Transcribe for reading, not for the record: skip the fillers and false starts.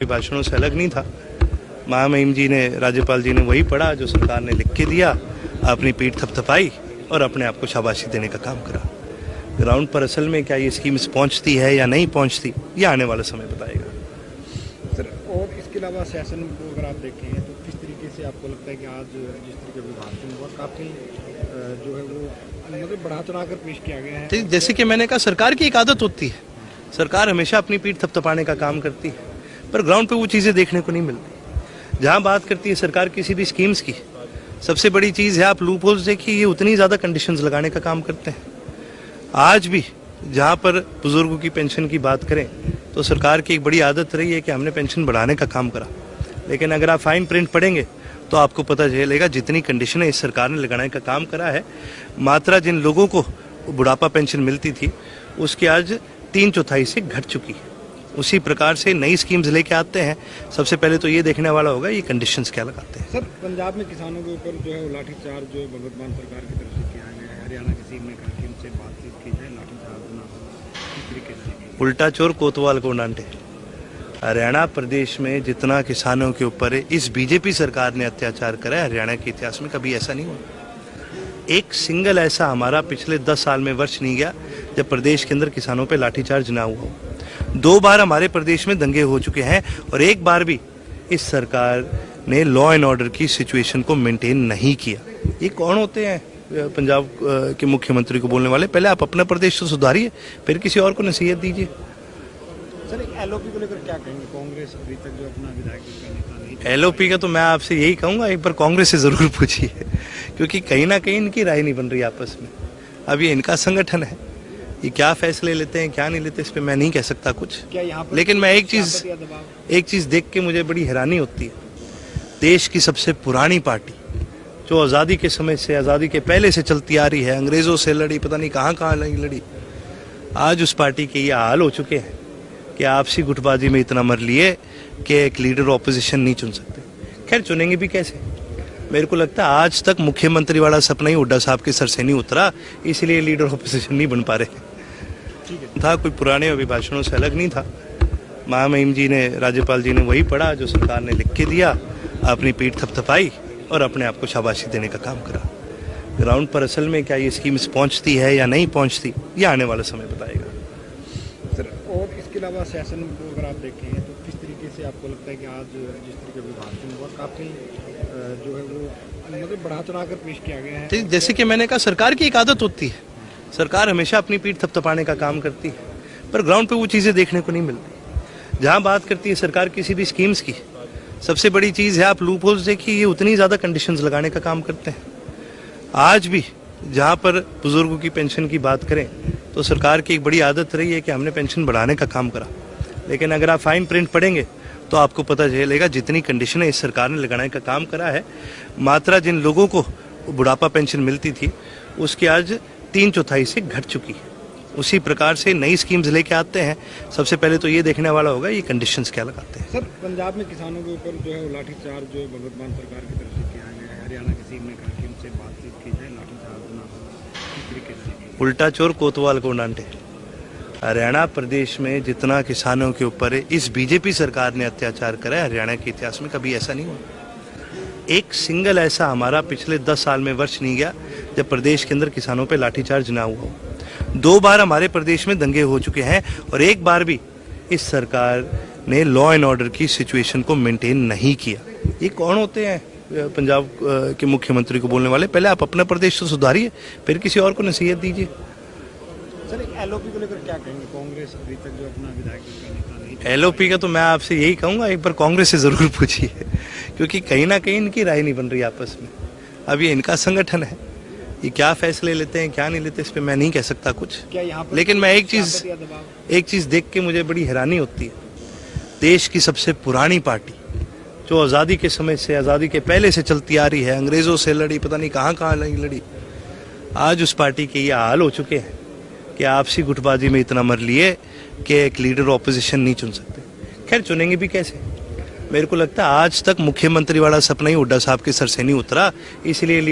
भाषणों से अलग नहीं था। महामहिम जी ने, राज्यपाल जी ने वही पढ़ा जो सरकार ने लिख के दिया, अपनी पीठ थपथपाई और अपने आप को शाबाशी देने का काम करा। ग्राउंड पर असल में क्या ये स्कीम्स पहुंचती है या नहीं पहुंचती, ये आने वाला समय बताएगा। सर, और इसके अलावा सेशन को अगर आप देखें तो किस तरीके से आपको लगता है कि आज जिस तरीके विभाजन हुआ काफ़ी जो है वो मतलब बढ़ा चढ़ा कर पेश किया गया है। जैसे कि मैंने कहा, सरकार की एक आदत होती है, सरकार हमेशा अपनी पीठ थपथपाने का काम करती है, पर ग्राउंड पे वो चीज़ें देखने को नहीं मिलती। जहाँ बात करती है सरकार किसी भी स्कीम्स की, सबसे बड़ी चीज़ है आप लूप होल्स देखिए, ये उतनी ज़्यादा कंडीशंस लगाने का काम करते हैं। आज भी जहाँ पर बुजुर्गों की पेंशन की बात करें तो सरकार की एक बड़ी आदत रही है कि हमने पेंशन बढ़ाने का काम करा, लेकिन अगर आप फाइन प्रिंट पढ़ेंगे तो आपको पता चलेगा जितनी कंडीशनें इस सरकार ने लगाने का काम करा है, मात्रा जिन लोगों को बुढ़ापा पेंशन मिलती थी उसकी आज 3/4 से घट चुकी है। उसी प्रकार से नई स्कीम्स लेके आते हैं, सबसे पहले तो ये देखने वाला होगा ये कंडीशंस क्या लगाते हैं। सर, पंजाब में किसानों के ऊपर जो है वो लाठीचार्ज जो है भगवंत मान सरकार की तरफ से किया गया है। हरियाणा की सीम में कहा कि उनसे बातचीत की जाए, लाठीचार्ज ना हो, किस तरीके से उल्टा चोर कोतवाल को डांटे। हरियाणा प्रदेश में जितना किसानों के ऊपर इस बीजेपी सरकार ने अत्याचार करा है, हरियाणा के इतिहास में कभी ऐसा नहीं हुआ। एक सिंगल ऐसा हमारा पिछले 10 साल में वर्ष नहीं गया जब प्रदेश के अंदर किसानों पे लाठीचार्ज ना हुआ हो। 2 बार हमारे प्रदेश में दंगे हो चुके हैं और एक बार भी इस सरकार ने लॉ एंड ऑर्डर की सिचुएशन को मेंटेन नहीं किया। ये कौन होते हैं पंजाब के मुख्यमंत्री को बोलने वाले? पहले आप अपना प्रदेश तो सुधारिए, फिर किसी और को नसीहत दीजिए। सर, एलओपी को लेकर क्या कहेंगे? कांग्रेस अभी तक जो अपना विधायक नेता नहीं, एलओपी का तो मैं आपसे यही कहूँगा, एक बार कांग्रेस से जरूर पूछिए, क्योंकि कहीं ना कहीं इनकी राय नहीं बन रही आपस में। अब ये इनका संगठन है, ये क्या फैसले लेते हैं क्या नहीं लेते इस पे मैं नहीं कह सकता कुछ। क्या यहाँ पर लेकिन मैं एक चीज देख के मुझे बड़ी हैरानी होती है। देश की सबसे पुरानी पार्टी जो आज़ादी के समय से, आज़ादी के पहले से चलती आ रही है, अंग्रेजों से लड़ी, पता नहीं कहाँ लड़ी, आज उस पार्टी के ये हाल हो चुके हैं कि आपसी गुटबाजी में इतना मर लिए कि एक लीडर ऑपोजिशन नहीं चुन सकते। खैर, चुनेंगे भी कैसे? मेरे को लगता है आज तक मुख्यमंत्री वाला सपना ही हुड्डा साहब के सर से नहीं उतरा, इसलिए लीडर ऑपोजिशन नहीं बन पा रहे था। कोई पुराने अभिभाषणों से अलग नहीं था। महामहिम जी ने, राज्यपाल जी ने वही पढ़ा जो सरकार ने लिख के दिया, अपनी पीठ थपथपाई और अपने आप को शाबाशी देने का काम करा। ग्राउंड पर असल में क्या ये स्कीम्स पहुंचती है या नहीं पहुंचती, ये आने वाला समय बताएगा। सर, और इसके अलावा सेशन को अगर आप देखें तो किस तरीके से आपको लगता है कि आज जिस तरीके विभाजन हुआ काफ़ी जो है वो मतलब बढ़ा चढ़ा कर पेश किया गया है। जैसे कि मैंने कहा, सरकार की एक आदत होती है, सरकार हमेशा अपनी पीठ थपथपाने का काम करती है, पर ग्राउंड पे वो चीज़ें देखने को नहीं मिलती। जहाँ बात करती है सरकार किसी भी स्कीम्स की, सबसे बड़ी चीज़ है आप लूप होल्स देखिए, ये उतनी ज़्यादा कंडीशंस लगाने का काम करते हैं। आज भी जहाँ पर बुजुर्गों की पेंशन की बात करें तो सरकार की एक बड़ी आदत रही है कि हमने पेंशन बढ़ाने का काम करा, लेकिन अगर आप फाइन प्रिंट पढ़ेंगे तो आपको पता चलेगा जितनी कंडीशनें इस सरकार ने लगाने का काम करा है, मात्रा जिन लोगों को बुढ़ापा पेंशन मिलती थी उसकी आज 3/4 से घट चुकी है। उसी प्रकार से नई स्कीम्स लेके आते हैं, सबसे पहले तो ये देखने वाला होगा ये कंडीशंस क्या लगाते हैं। सर, पंजाब में किसानों के ऊपर जो है वो लाठीचार्ज जो है भगवंत मान सरकार की तरफ से किया गया है। हरियाणा की सीम में कहा कि उनसे बातचीत की जाए, लाठीचार्ज ना हो, किस तरीके से उल्टा चोर कोतवाल को डांटे। हरियाणा प्रदेश में जितना किसानों के ऊपर इस बीजेपी सरकार ने अत्याचार करा है, हरियाणा के इतिहास में कभी ऐसा नहीं हुआ। एक सिंगल ऐसा हमारा पिछले 10 साल में वर्ष नहीं गया जब प्रदेश के अंदर किसानों पे लाठीचार्ज ना हुआ हो। 2 बार हमारे प्रदेश में दंगे हो चुके हैं और एक बार भी इस सरकार ने लॉ एंड ऑर्डर की सिचुएशन को मेंटेन नहीं किया। ये कौन होते हैं पंजाब के मुख्यमंत्री को बोलने वाले? पहले आप अपना प्रदेश तो सुधारिए, फिर किसी और को नसीहत दीजिए। सर, एलओपी को लेकर क्या कहेंगे? कांग्रेस अभी तक जो अपना विधायक नेता नहीं, एलओपी का तो मैं आपसे यही कहूँगा, एक बार कांग्रेस से जरूर पूछिए, क्योंकि कहीं ना कहीं इनकी राय नहीं बन रही आपस में। अब ये इनका संगठन है, ये क्या फैसले लेते हैं क्या नहीं लेते इस पे मैं नहीं कह सकता कुछ। क्या यहाँ पर लेकिन मैं एक चीज देख के मुझे बड़ी हैरानी होती है। देश की सबसे पुरानी पार्टी जो आज़ादी के समय से, आज़ादी के पहले से चलती आ रही है, अंग्रेजों से लड़ी, पता नहीं कहाँ लड़ी, आज उस पार्टी के ये हाल हो चुके हैं कि आपसी गुटबाजी में इतना मर लिए कि एक लीडर ऑपोजिशन नहीं चुन सकते। खैर, चुनेंगे भी कैसे? मेरे को लगता है आज तक मुख्यमंत्री वाला सपना ही हुड्डा साहब के सर से नहीं उतरा, इसलिए लीडर